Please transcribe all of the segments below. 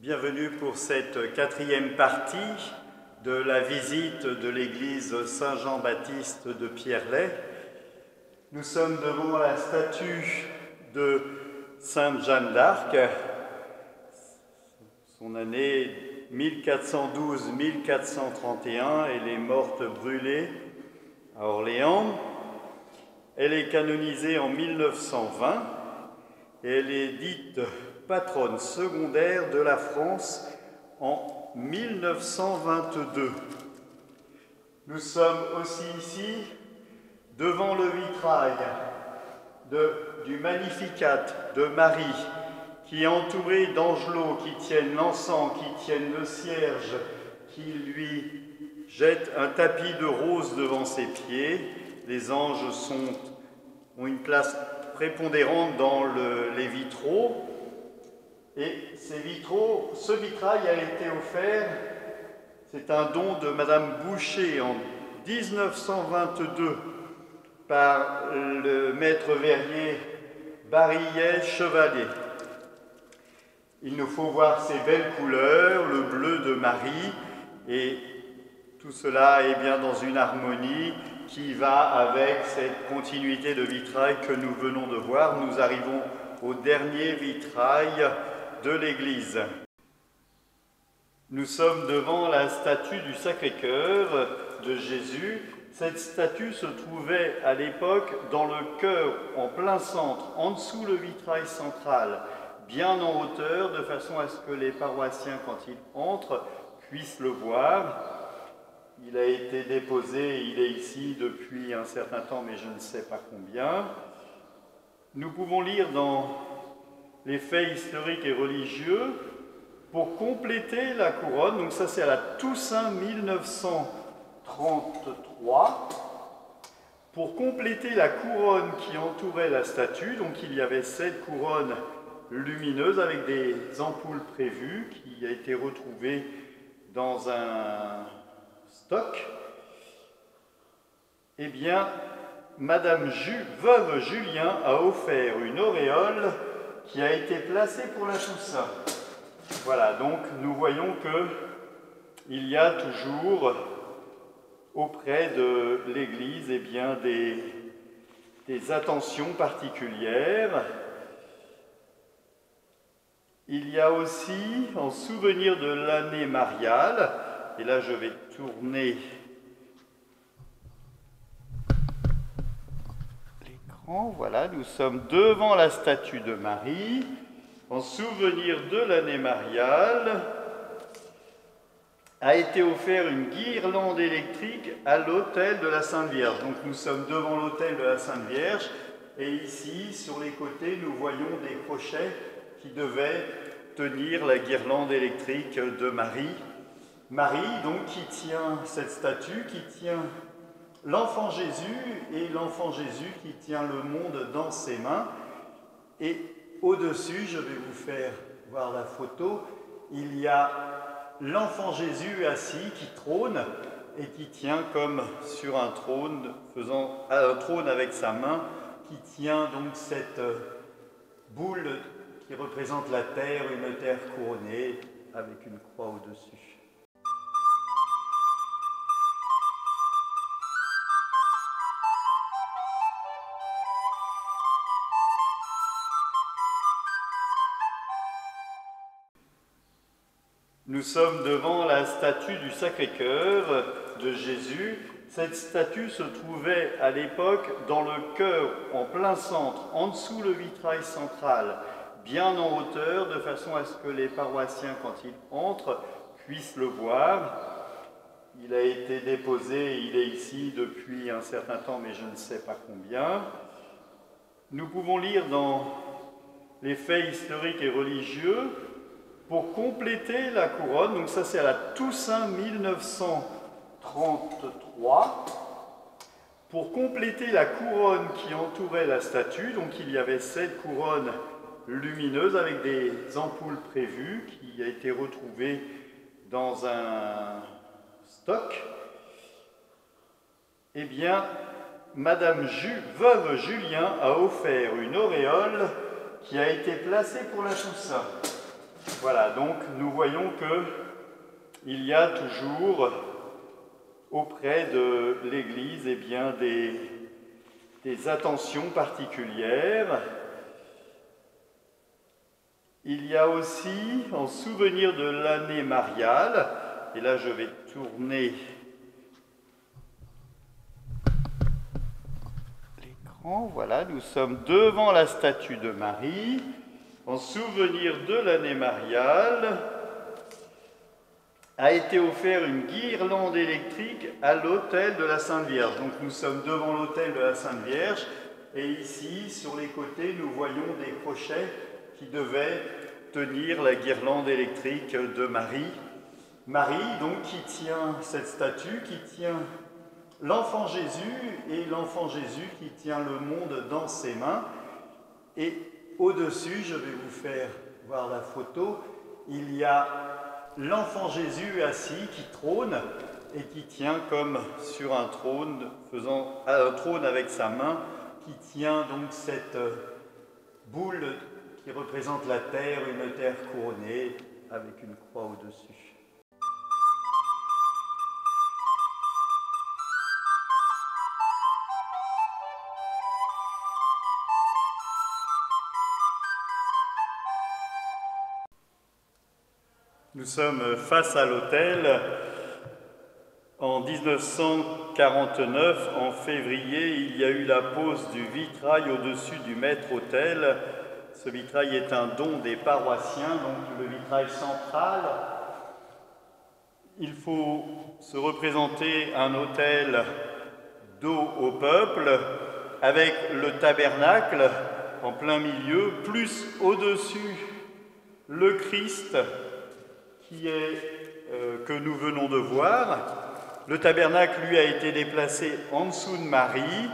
Bienvenue pour cette quatrième partie de la visite de l'église Saint-Jean-Baptiste de Pierrelet. Nous sommes devant la statue de Sainte Jeanne d'Arc, son année 1412-1431, elle est morte brûlée à Orléans. Elle est canonisée en 1920 et elle est dite patronne secondaire de la France en 1922. Nous sommes aussi ici devant le vitrail du Magnificat de Marie, qui est entourée d'angelots qui tiennent l'encens, qui tiennent le cierge, qui lui jettent un tapis de roses devant ses pieds. Les anges ont une place prépondérante dans les vitraux. Et ce vitrail a été offert, c'est un don de Madame Boucher en 1922 par le maître verrier Barillet Chevalier. Il nous faut voir ces belles couleurs, le bleu de Marie, et tout cela est bien dans une harmonie qui va avec cette continuité de vitrail que nous venons de voir. Nous arrivons au dernier vitrail de l'église. Nous sommes devant la statue du Sacré-Cœur de Jésus. Cette statue se trouvait à l'époque dans le chœur, en plein centre, en dessous le vitrail central, bien en hauteur, de façon à ce que les paroissiens, quand ils entrent, puissent le voir. Il a été déposé, il est ici depuis un certain temps, mais je ne sais pas combien. Nous pouvons lire dans les faits historiques et religieux, pour compléter la couronne, donc ça c'est à la Toussaint 1933, pour compléter la couronne qui entourait la statue, donc il y avait cette couronne lumineuse avec des ampoules prévues, qui a été retrouvée dans un stock. Eh bien, Madame veuve Julien a offert une auréole qui a été placée pour la Toussaint. Voilà, donc nous voyons qu'il y a toujours auprès de l'Église bien, des attentions particulières. Il y a aussi, en souvenir de l'année mariale, et là je vais tourner voilà, nous sommes devant la statue de Marie, en souvenir de l'année mariale, a été offert une guirlande électrique à l'autel de la Sainte Vierge. Donc nous sommes devant l'autel de la Sainte Vierge, et ici, sur les côtés, nous voyons des crochets qui devaient tenir la guirlande électrique de Marie. Marie, donc, qui tient cette statue, qui tient l'enfant Jésus, et l'enfant Jésus qui tient le monde dans ses mains. Et au-dessus, je vais vous faire voir la photo, il y a l'enfant Jésus assis qui trône et qui tient comme sur un trône, faisant un trône avec sa main, qui tient donc cette boule qui représente la terre, une terre couronnée avec une croix au-dessus. Nous sommes devant la statue du Sacré-Cœur de Jésus. Cette statue se trouvait à l'époque dans le chœur, en plein centre, en dessous le vitrail central, bien en hauteur, de façon à ce que les paroissiens, quand ils entrent, puissent le voir. Il a été déposé, il est ici depuis un certain temps, mais je ne sais pas combien. Nous pouvons lire dans les faits historiques et religieux, pour compléter la couronne, donc ça c'est à la Toussaint 1933, pour compléter la couronne qui entourait la statue, donc il y avait cette couronne lumineuse avec des ampoules prévues qui a été retrouvée dans un stock. Eh bien, Madame veuve Julien a offert une auréole qui a été placée pour la Toussaint. Voilà, donc nous voyons qu'il y a toujours auprès de l'Église eh bien, des attentions particulières. Il y a aussi, en souvenir de l'année mariale, et là je vais tourner l'écran, voilà, nous sommes devant la statue de Marie, en souvenir de l'année mariale, a été offert une guirlande électrique à l'autel de la Sainte Vierge. Donc nous sommes devant l'autel de la Sainte Vierge, et ici, sur les côtés, nous voyons des crochets qui devaient tenir la guirlande électrique de Marie. Marie, donc, qui tient cette statue, qui tient l'enfant Jésus, et l'enfant Jésus qui tient le monde dans ses mains. Et au-dessus, je vais vous faire voir la photo, il y a l'enfant Jésus assis qui trône et qui tient comme sur un trône, faisant un trône avec sa main, qui tient donc cette boule qui représente la terre, une terre couronnée avec une croix au-dessus. Nous sommes face à l'autel. En 1949, en février, il y a eu la pose du vitrail au-dessus du maître-autel. Ce vitrail est un don des paroissiens, donc le vitrail central. Il faut se représenter un autel dos au peuple, avec le tabernacle en plein milieu, plus au-dessus le Christ que nous venons de voir. Le tabernacle, lui, a été déplacé en dessous de Marie,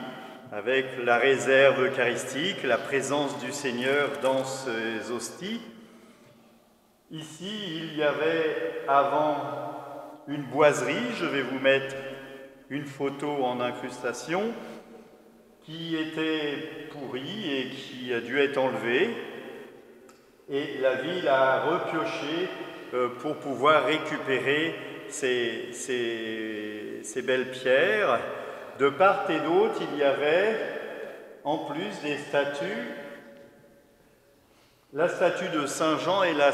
avec la réserve eucharistique, la présence du Seigneur dans ces hosties. Ici, il y avait avant une boiserie, je vais vous mettre une photo en incrustation, qui était pourrie et qui a dû être enlevée. Et la ville a repioché pour pouvoir récupérer ces belles pierres. De part et d'autre, il y avait en plus des statues, la statue de Saint Jean et la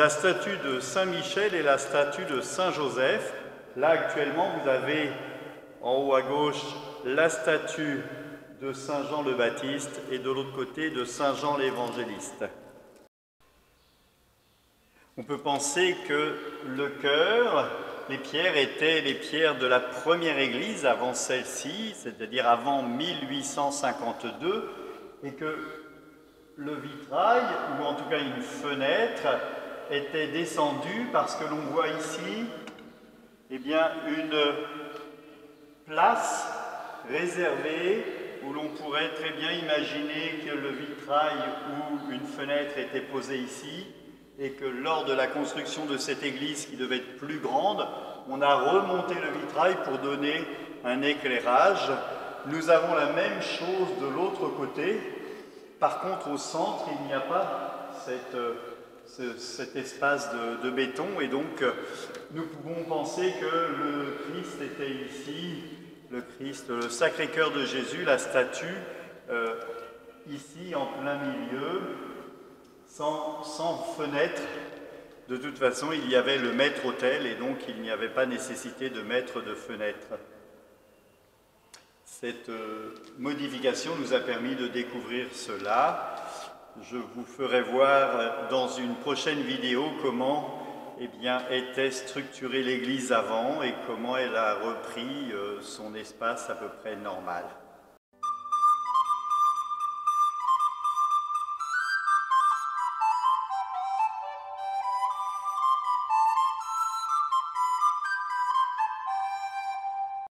statue de Saint Michel et la statue de Saint Joseph. Là, actuellement, vous avez en haut à gauche la statue de Saint Jean le Baptiste et de l'autre côté de Saint Jean l'Évangéliste. On peut penser que le chœur, les pierres étaient les pierres de la première église avant celle-ci, c'est-à-dire avant 1852, et que le vitrail, ou en tout cas une fenêtre, était descendu parce que l'on voit ici eh bien, une place réservée où l'on pourrait très bien imaginer que le vitrail ou une fenêtre était posée ici, et que lors de la construction de cette église qui devait être plus grande, on a remonté le vitrail pour donner un éclairage. Nous avons la même chose de l'autre côté. Par contre, au centre, il n'y a pas cet espace de béton, et donc nous pouvons penser que le Christ était ici, le Christ, le Sacré-Cœur de Jésus, la statue, ici en plein milieu, sans fenêtre. De toute façon, il y avait le maître-autel et donc il n'y avait pas nécessité de mettre de fenêtre. Cette modification nous a permis de découvrir cela. je vous ferai voir dans une prochaine vidéo comment était structurée l'église avant et comment elle a repris son espace à peu près normal.